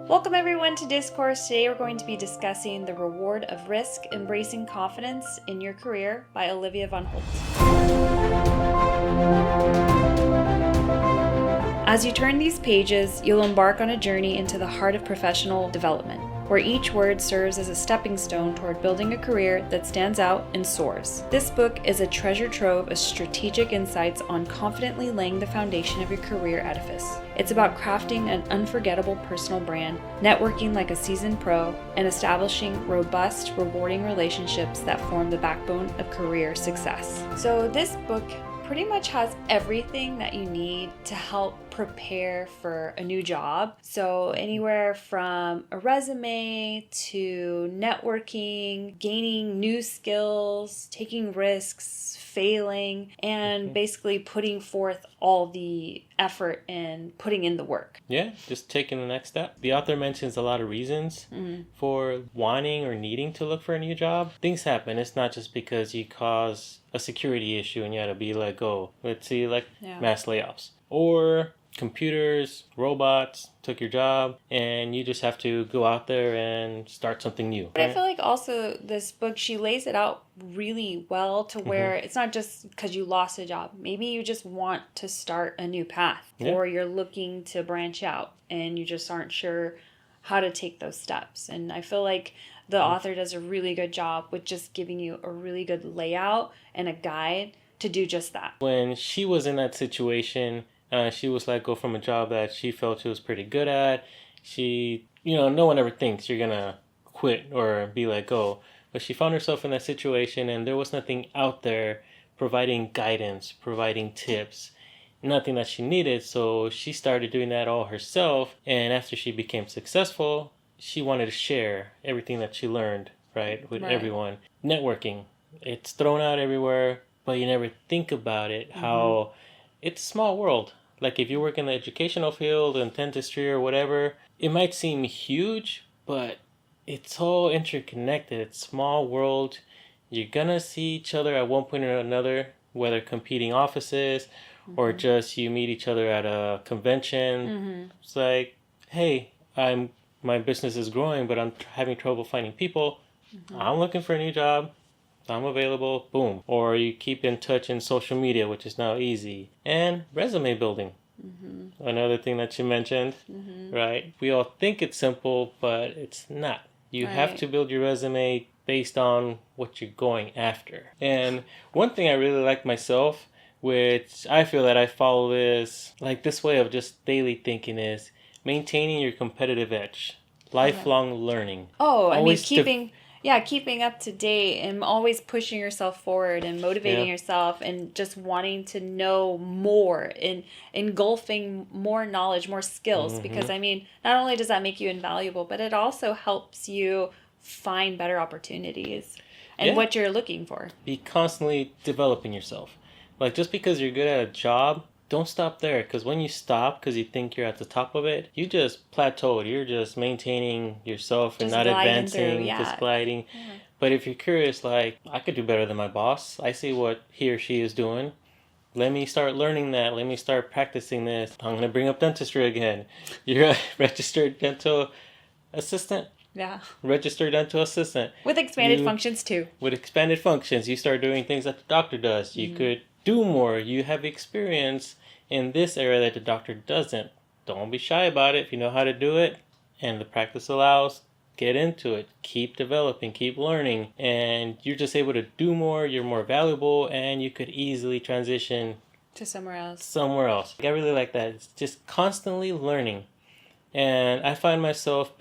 Welcome everyone to Discourse. Today we're going to be discussing The Reward of Risk, Embracing Confidence in Your Career by Olivia von Holt. As you turn these pages, you'll embark on a journey into the heart of professional development, where each word serves as a stepping stone toward building a career that stands out and soars. This book is a treasure trove of strategic insights on confidently laying the foundation of your career edifice. It's about crafting an unforgettable personal brand, networking like a seasoned pro, and establishing robust, rewarding relationships that form the backbone of career success. So this book pretty much has everything that you need to help prepare for a new job. So anywhere from a resume to networking, gaining new skills, taking risks, failing, and basically putting forth all the effort and putting in the work. Yeah, just taking the next step. The author mentions a lot of reasons for wanting or needing to look for a new job. Things happen. It's not just because you cause a security issue and you had to be let go. Let's see, mass layoffs. Or computers, robots took your job and you just have to go out there and start something new. But I feel like also this book, she lays it out really well to where it's not just because you lost a job. Maybe you just want to start a new path or you're looking to branch out and you just aren't sure how to take those steps. And I feel like the author does a really good job with just giving you a really good layout and a guide to do just that. When she was in that situation, she was let go from a job that she felt she was pretty good at. No one ever thinks you're going to quit or be let go. But she found herself in that situation and there was nothing out there providing guidance, providing tips, nothing that she needed. So she started doing that all herself. And after she became successful, she wanted to share everything that she learned, with everyone. Networking, it's thrown out everywhere, but you never think about it, how it's a small world. Like if you work in the educational field and dentistry or whatever, it might seem huge, but it's all interconnected. It's a small world. You're gonna see each other at one point or another, whether competing offices or just you meet each other at a convention. It's like, hey, my business is growing, but I'm having trouble finding people. I'm looking for a new job. I'm available, boom. Or you keep in touch in social media, which is now easy. And resume building. Another thing that you mentioned, right? We all think it's simple, but it's not. You have to build your resume based on what you're going after. And one thing I really like myself, which I feel that I follow this way of just daily thinking, is maintaining your competitive edge. Lifelong learning. Keeping up to date and always pushing yourself forward and motivating yourself and just wanting to know more and engulfing more knowledge, more skills. Because, not only does that make you invaluable, but it also helps you find better opportunities and what you're looking for. Be constantly developing yourself. Just because you're good at a job, don't stop there, because when you stop because you think you're at the top of it, you just plateaued. You're just maintaining yourself and not advancing, just gliding. But if you're curious, I could do better than my boss. I see what he or she is doing. Let me start learning that. Let me start practicing this. I'm going to bring up dentistry again. You're a registered dental assistant. Yeah. Registered dental assistant. With expanded functions too. With expanded functions. You start doing things that the doctor does. You could do more. You have experience in this area that the doctor doesn't. Don't be shy about it. If you know how to do it and the practice allows, get into it. Keep developing, keep learning, and you're just able to do more. You're more valuable, and you could easily transition to somewhere else. I really like that. It's just constantly learning. And I find myself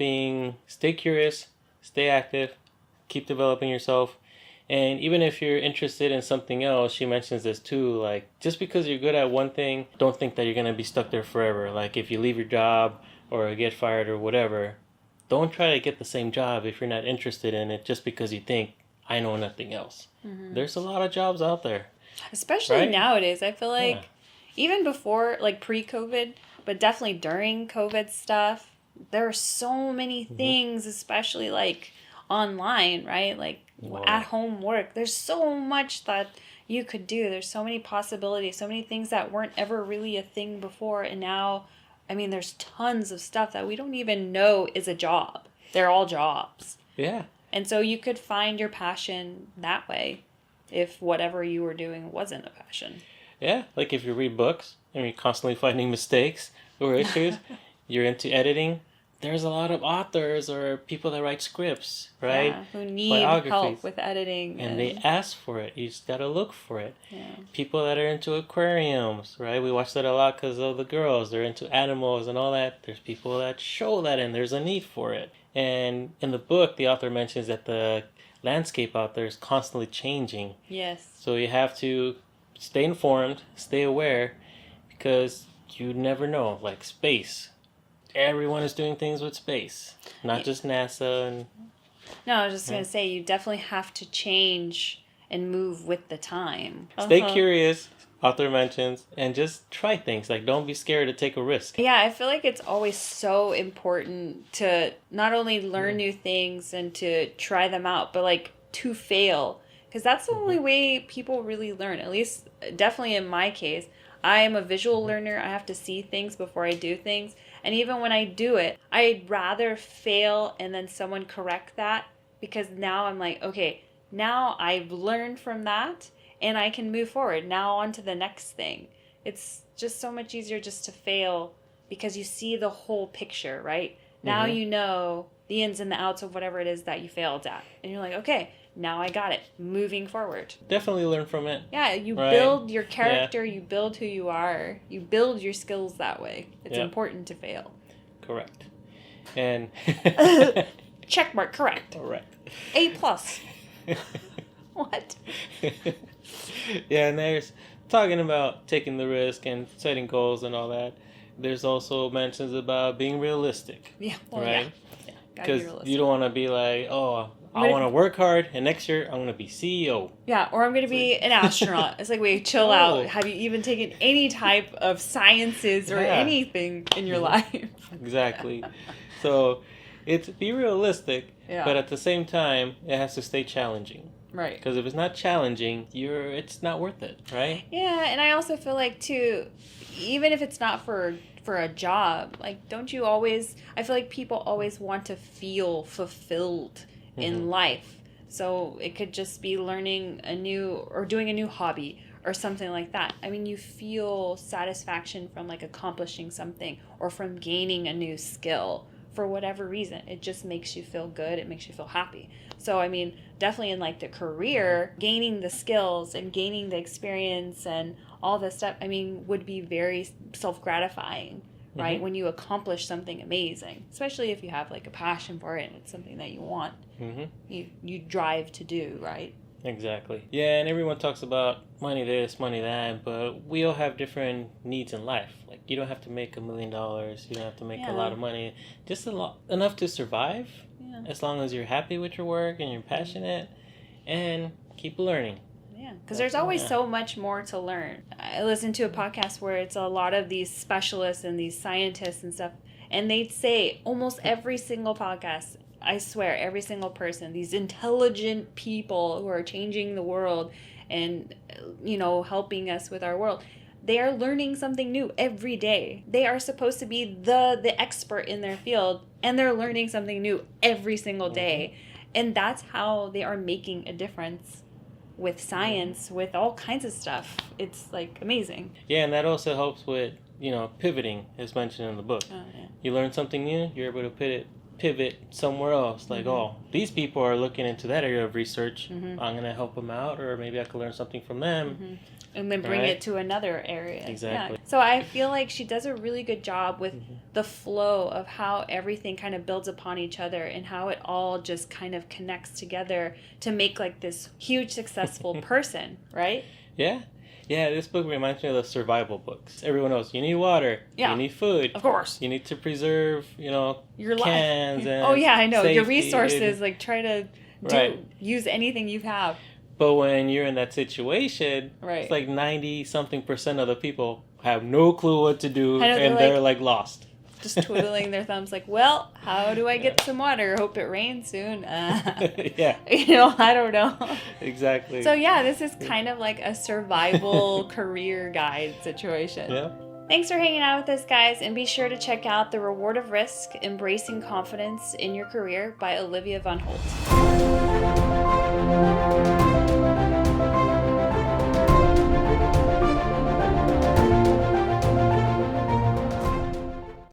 stay curious, stay active, keep developing yourself. And even if you're interested in something else, she mentions this too, just because you're good at one thing, don't think that you're going to be stuck there forever. If you leave your job or get fired or whatever, don't try to get the same job if you're not interested in it just because you think, I know nothing else. There's a lot of jobs out there. Especially nowadays. I feel like even before, pre-COVID, but definitely during COVID stuff, there are so many things, especially online, right? At home work. There's so much that you could do. There's so many possibilities, so many things that weren't ever really a thing before, and now I mean, there's tons of stuff that we don't even know is a job. They're all jobs. Yeah. And so you could find your passion that way if whatever you were doing wasn't a passion. Yeah, like if you read books and you're constantly finding mistakes or issues, you're into editing, there's a lot of authors or people that write scripts, right? Yeah, who need help with editing. And they ask for it. You just got to look for it. Yeah. People that are into aquariums, right? We watch that a lot because of the girls. They're into animals and all that. There's people that show that and there's a need for it. And in the book, the author mentions that the landscape out there is constantly changing. Yes. So you have to stay informed, stay aware, because you never know. Like space. Everyone is doing things with space, not just NASA. And no, I was just going to say, you definitely have to change and move with the time. Stay curious, author mentions, and just try things. Like, don't be scared to take a risk. Yeah, I feel like it's always so important to not only learn new things and to try them out, but like to fail. Because that's the only way people really learn. At least, definitely in my case, I am a visual learner. I have to see things before I do things. And even when I do it, I'd rather fail and then someone correct that, because now I'm like, okay, now I've learned from that and I can move forward. Now on to the next thing. It's just so much easier just to fail because you see the whole picture, right? Now you know the ins and the outs of whatever it is that you failed at. And you're like, okay, now I got it. Moving forward. Definitely learn from it. Yeah, you build your character, you build who you are, you build your skills that way. It's important to fail. Correct. And check mark, correct. Correct. A+. What? Yeah, and there's talking about taking the risk and setting goals and all that. There's also mentions about being realistic. Yeah. Well, right? Yeah. Because you don't want to be like, oh, I want to work hard, and next year I'm going to be CEO. Yeah, or I'm going to be an astronaut. It's like, wait, chill out. Have you even taken any type of sciences or anything in your life? Exactly. So it's be realistic, but at the same time, it has to stay challenging. Right. Because if it's not challenging, it's not worth it, right? Yeah, and I also feel like, too, even if it's not for a job, like, don't you always, I feel like people always want to feel fulfilled in life. So it could just be learning a new or doing a new hobby or something like that. I mean, you feel satisfaction from like accomplishing something or from gaining a new skill for whatever reason. It just makes you feel good. It makes you feel happy. So, I mean, definitely in like the career, gaining the skills and gaining the experience and all this stuff, I mean, would be very self-gratifying, right? When you accomplish something amazing, especially if you have like a passion for it and it's something that you want, you drive to do, right? Exactly. Yeah, and everyone talks about money this, money that, but we all have different needs in life. Like, you don't have to make $1 million. You don't have to make a lot of money. Just enough to survive, as long as you're happy with your work and you're passionate, and keep learning. Yeah, because there's always so much more to learn. I listened to a podcast where it's a lot of these specialists and these scientists and stuff, and they'd say almost every single podcast, I swear, every single person, these intelligent people who are changing the world and, helping us with our world, they are learning something new every day. They are supposed to be the expert in their field, and they're learning something new every single day. And that's how they are making a difference with science, with all kinds of stuff. It's like amazing. Yeah, and that also helps with, pivoting, as mentioned in the book. Oh, yeah. You learn something new, you're able to pivot somewhere else. Like, these people are looking into that area of research. I'm going to help them out, or maybe I could learn something from them. And then bring it to another area. Exactly. Yeah. So I feel like she does a really good job with the flow of how everything kind of builds upon each other and how it all just kind of connects together to make like this huge successful person, right? Yeah. Yeah, this book reminds me of the survival books. Everyone knows you need water, you need food. Of course. You need to preserve, your cans and I know. safety. Your resources, like try to use anything you have. But when you're in that situation, it's like 90-something% of the people have no clue what to do, and they're like lost. Just twiddling their thumbs like, well, how do I get some water? Hope it rains soon. Yeah. I don't know. Exactly. So yeah, this is kind of like a survival career guide situation. Yeah. Thanks for hanging out with us, guys, and be sure to check out The Reward of Risk: Embracing Confidence in Your Career by Olivia von Holt.